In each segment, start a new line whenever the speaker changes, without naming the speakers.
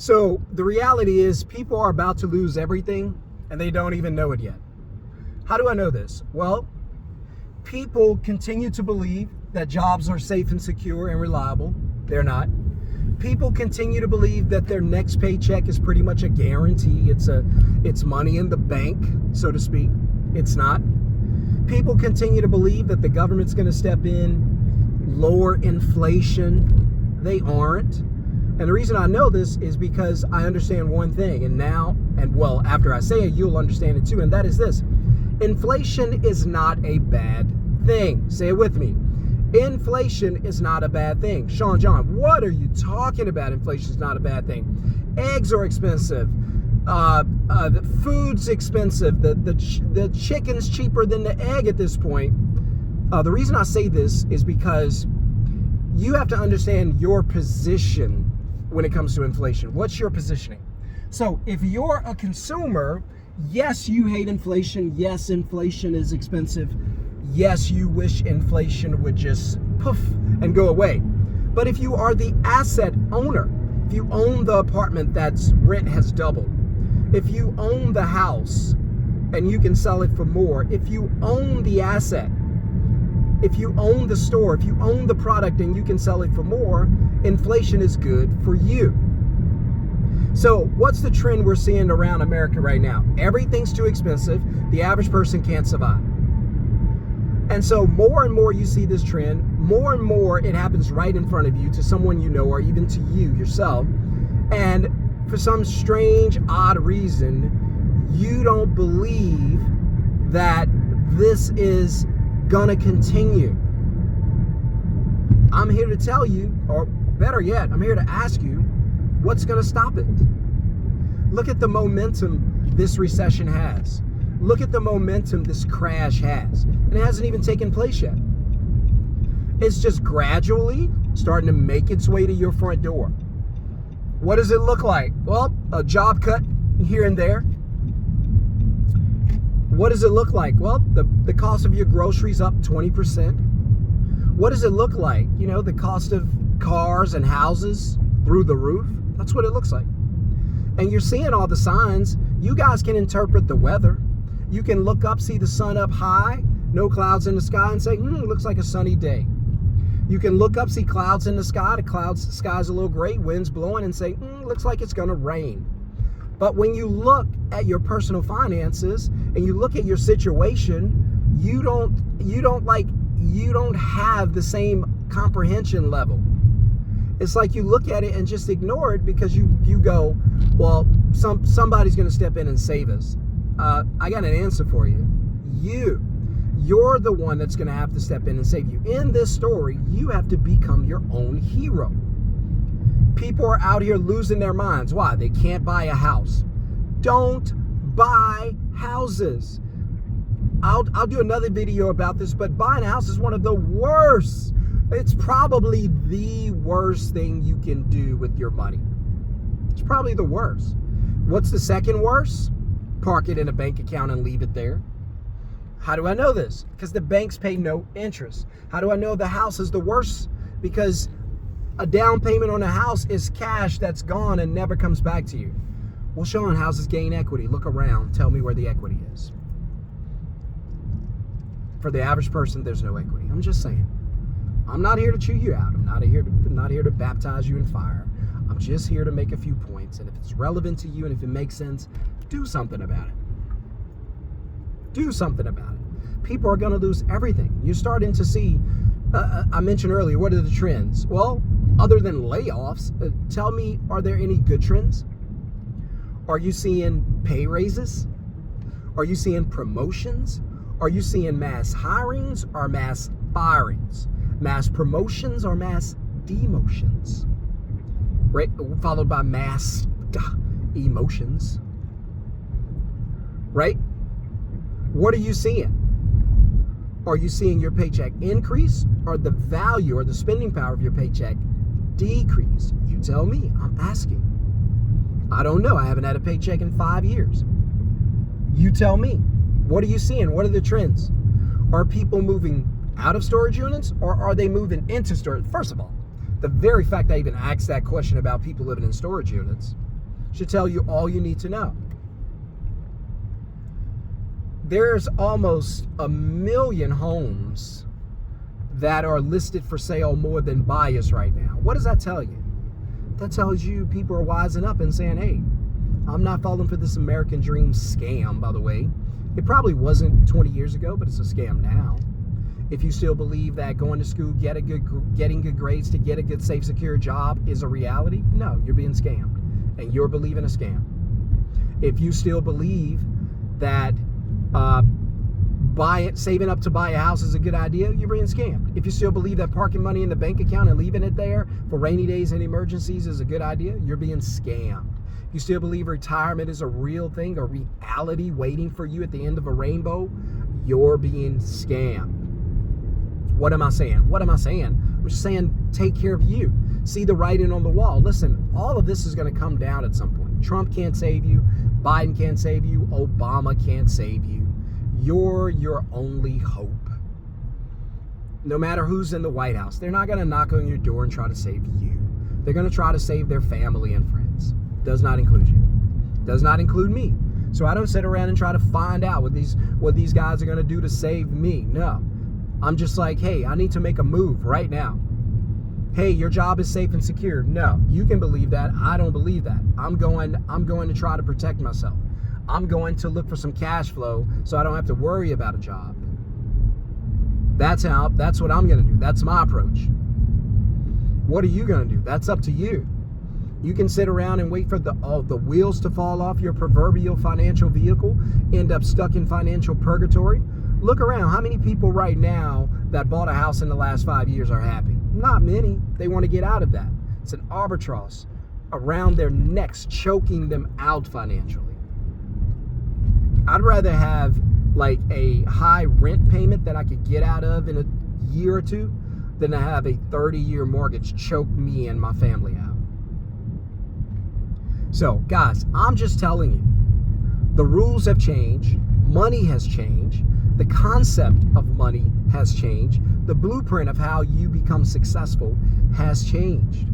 So the reality is people are about to lose everything and they don't even know it yet. How do I know this? Well, people continue to believe that jobs are safe and secure and reliable. They're not. People continue to believe that their next paycheck is pretty much a guarantee. It's money in the bank, so to speak. It's not. People continue to believe that the government's going to step in, lower inflation. They aren't. And the reason I know this is because I understand one thing, after I say it, you'll understand it too, and that is this. Inflation is not a bad thing. Say it with me. Inflation is not a bad thing. Shon-Jhon, what are you talking about? Inflation is not a bad thing. Eggs are expensive. The food's expensive. The chicken's cheaper than the egg at this point. The reason I say this is because you have to understand your position when it comes to inflation. What's your positioning? So if you're a consumer, yes, you hate inflation. Yes, inflation is expensive. Yes, you wish inflation would just poof and go away. But if you are the asset owner, if you own the apartment that's rent has doubled, if you own the house and you can sell it for more, if you own the asset, if you own the store, if you own the product and you can sell it for more, inflation is good for you. So what's the trend we're seeing around America right now? Everything's too expensive. The average person can't survive. And so more and more you see this trend, more and more it happens right in front of you to someone you know or even to you yourself. And for some strange, odd reason, you don't believe that this is gonna continue. I'm here to tell you, or better yet, I'm here to ask you, what's gonna stop it? Look at the momentum this recession has. Look at the momentum this crash has. And it hasn't even taken place yet. It's just gradually starting to make its way to your front door. What does it look like? Well, a job cut here and there. What does it look like? Well, the cost of your groceries up 20%. What does it look like? You know, the cost of cars and houses through the roof. That's what it looks like. And you're seeing all the signs. You guys can interpret the weather. You can look up, see the sun up high, no clouds in the sky, and say, looks like a sunny day. You can look up, see clouds in the sky, the sky's a little gray, wind's blowing, and say, looks like it's gonna rain. But when you look at your personal finances and you look at your situation, you don't have the same comprehension level. It's like you look at it and just ignore it because you go, well, somebody's gonna step in and save us. I got an answer for you. You're the one that's going to have to step in and save you. In this story, you have to become your own hero. People are out here losing their minds. Why? They can't buy a house. Don't buy houses. I'll do another video about this, but buying a house is one of the worst. It's probably the worst thing you can do with your money. It's probably the worst. What's the second worst? Park it in a bank account and leave it there. How do I know this? Because the banks pay no interest. How do I know the house is the worst? Because a down payment on a house is cash that's gone and never comes back to you. Well, Shon, houses gain equity. Look around. Tell me where the equity is. For the average person, there's no equity. I'm just saying. I'm not here to chew you out. I'm not here to baptize you in fire. I'm just here to make a few points. And if it's relevant to you and if it makes sense, do something about it. Do something about it. People are going to lose everything. You're starting to see, I mentioned earlier, what are the trends? Well, other than layoffs, tell me, are there any good trends? Are you seeing pay raises? Are you seeing promotions? Are you seeing mass hirings or mass firings? Mass promotions or mass demotions? Right? Followed by mass emotions. Right? What are you seeing? Are you seeing your paycheck increase or the value or the spending power of your paycheck decrease? You tell me. I'm asking. I don't know. I haven't had a paycheck in 5 years. You tell me. What are you seeing? What are the trends? Are people moving out of storage units or are they moving into storage? First of all, the very fact I even asked that question about people living in storage units, Should tell you all you need to know. There's almost 1 million homes that are listed for sale more than buyers right now. What does that tell you? That tells you people are wising up and saying, hey, I'm not falling for this American dream scam, by the way. It probably wasn't 20 years ago, but it's a scam now. If you still believe that going to school, getting good grades to get a good, safe, secure job is a reality, no, you're being scammed. And you're believing a scam. If you still believe that saving up to buy a house is a good idea, you're being scammed. If you still believe that parking money in the bank account and leaving it there for rainy days and emergencies is a good idea, you're being scammed. You still believe retirement is a real thing, a reality waiting for you at the end of a rainbow, you're being scammed. What am I saying? What am I saying? I'm just saying, take care of you. See the writing on the wall. Listen, all of this is going to come down at some point. Trump can't save you. Biden can't save you. Obama can't save you. You're your only hope. No matter who's in the White House, they're not going to knock on your door and try to save you. They're going to try to save their family and friends. Does not include you. Does not include me. So I don't sit around and try to find out what these guys are going to do to save me. No. I'm just like, hey, I need to make a move right now. Hey, your job is safe and secure. No, you can believe that. I don't believe that. I'm going to try to protect myself. I'm going to look for some cash flow so I don't have to worry about a job. That's what I'm going to do. That's my approach. What are you going to do? That's up to you. You can sit around and wait for the wheels to fall off your proverbial financial vehicle, end up stuck in financial purgatory. Look around. How many people right now that bought a house in the last 5 years are happy? Not many. They want to get out of that. It's an albatross around their necks, choking them out financially. I'd rather have like a high rent payment that I could get out of in a year or two than to have a 30-year mortgage choke me and my family out. So, guys, I'm just telling you, the rules have changed. Money has changed. The concept of money has changed. The blueprint of how you become successful has changed.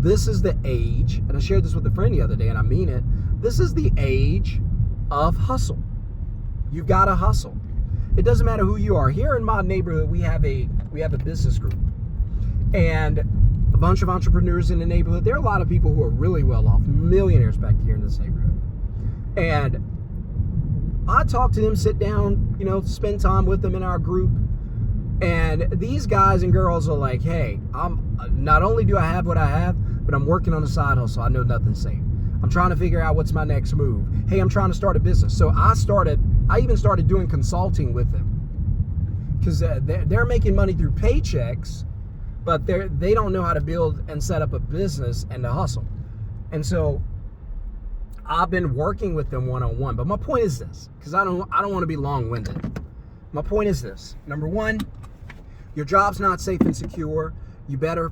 This is the age, and I shared this with a friend the other day, and I mean it. This is the age of hustle. You've got to hustle. It doesn't matter who you are. Here in my neighborhood, we have a business group, and a bunch of entrepreneurs in the neighborhood. There are a lot of people who are really well off, millionaires back here in this neighborhood, and I talk to them, sit down, spend time with them in our group. And these guys and girls are like, hey, not only do I have what I have, but I'm working on a side hustle. I know nothing's safe. I'm trying to figure out what's my next move. Hey, I'm trying to start a business. So I even started doing consulting with them, because they're making money through paychecks, but they don't know how to build and set up a business and to hustle. And so I've been working with them one-on-one. But my point is this, because I don't want to be long-winded. My point is this. Number one, your job's not safe and secure. You better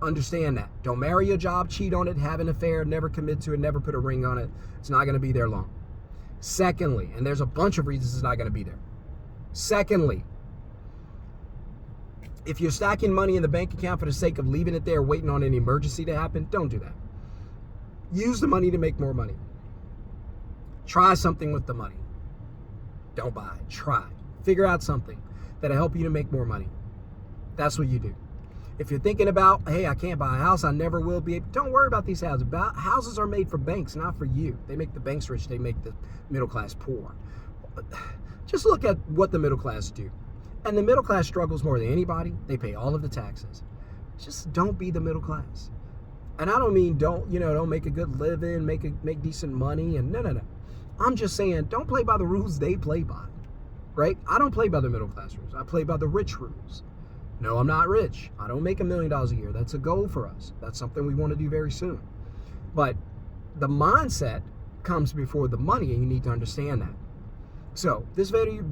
understand that. Don't marry your job, cheat on it, have an affair, never commit to it, never put a ring on it. It's not going to be there long. Secondly, and there's a bunch of reasons it's not going to be there. Secondly, if you're stacking money in the bank account for the sake of leaving it there waiting on an emergency to happen, don't do that. Use the money to make more money. Try something with the money. Don't buy it. Try. Figure out something that'll help you to make more money. That's what you do. If you're thinking about, hey, I can't buy a house, I never will be able, don't worry about these houses. Houses are made for banks, not for you. They make the banks rich. They make the middle class poor. Just look at what the middle class do. And the middle class struggles more than anybody. They pay all of the taxes. Just don't be the middle class. And I don't mean don't make a good living, make decent money, and no. I'm just saying, don't play by the rules they play by, right? I don't play by the middle class rules. I play by the rich rules. No, I'm not rich. I don't make $1 million a year. That's a goal for us. That's something we want to do very soon. But the mindset comes before the money, and you need to understand that. So this video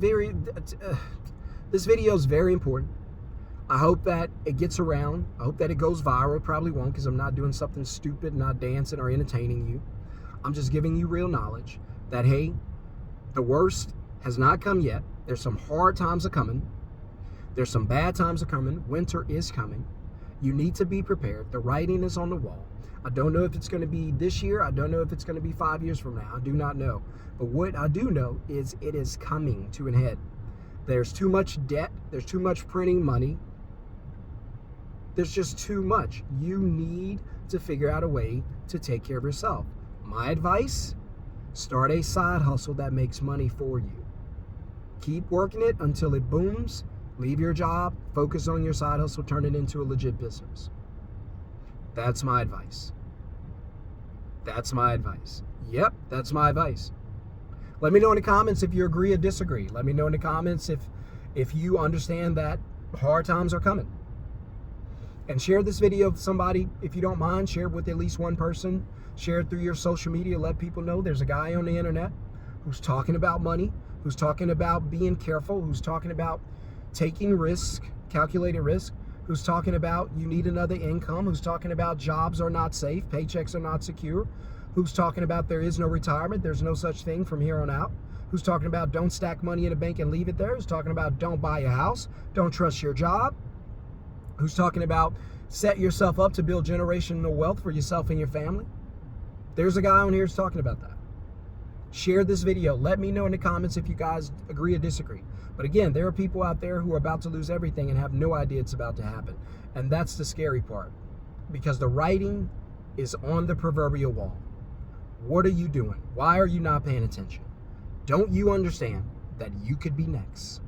is very important. I hope that it gets around. I hope that it goes viral. It probably won't, because I'm not doing something stupid, not dancing or entertaining you. I'm just giving you real knowledge that, hey, the worst has not come yet. There's some hard times are coming. There's some bad times are coming. Winter is coming. You need to be prepared. The writing is on the wall. I don't know if it's going to be this year. I don't know if it's going to be 5 years from now. I do not know. But what I do know is it is coming to an head. There's too much debt. There's too much printing money. There's just too much. You need to figure out a way to take care of yourself. My advice, start a side hustle that makes money for you. Keep working it until it booms. Leave your job, focus on your side hustle, turn it into a legit business. That's my advice. That's my advice. Yep, that's my advice. Let me know in the comments if you agree or disagree. Let me know in the comments if you understand that hard times are coming. And share this video with somebody, if you don't mind. Share it with at least one person. Share it through your social media. Let people know there's a guy on the internet who's talking about money, who's talking about being careful, who's talking about taking risk, calculated risk, who's talking about you need another income, who's talking about jobs are not safe, paychecks are not secure, who's talking about there is no retirement, there's no such thing from here on out, who's talking about don't stack money in a bank and leave it there, who's talking about don't buy a house, don't trust your job, who's talking about set yourself up to build generational wealth for yourself and your family. There's a guy on here who's talking about that. Share this video. Let me know in the comments if you guys agree or disagree. But again, there are people out there who are about to lose everything and have no idea it's about to happen. And that's the scary part, because the writing is on the proverbial wall. What are you doing? Why are you not paying attention? Don't you understand that you could be next?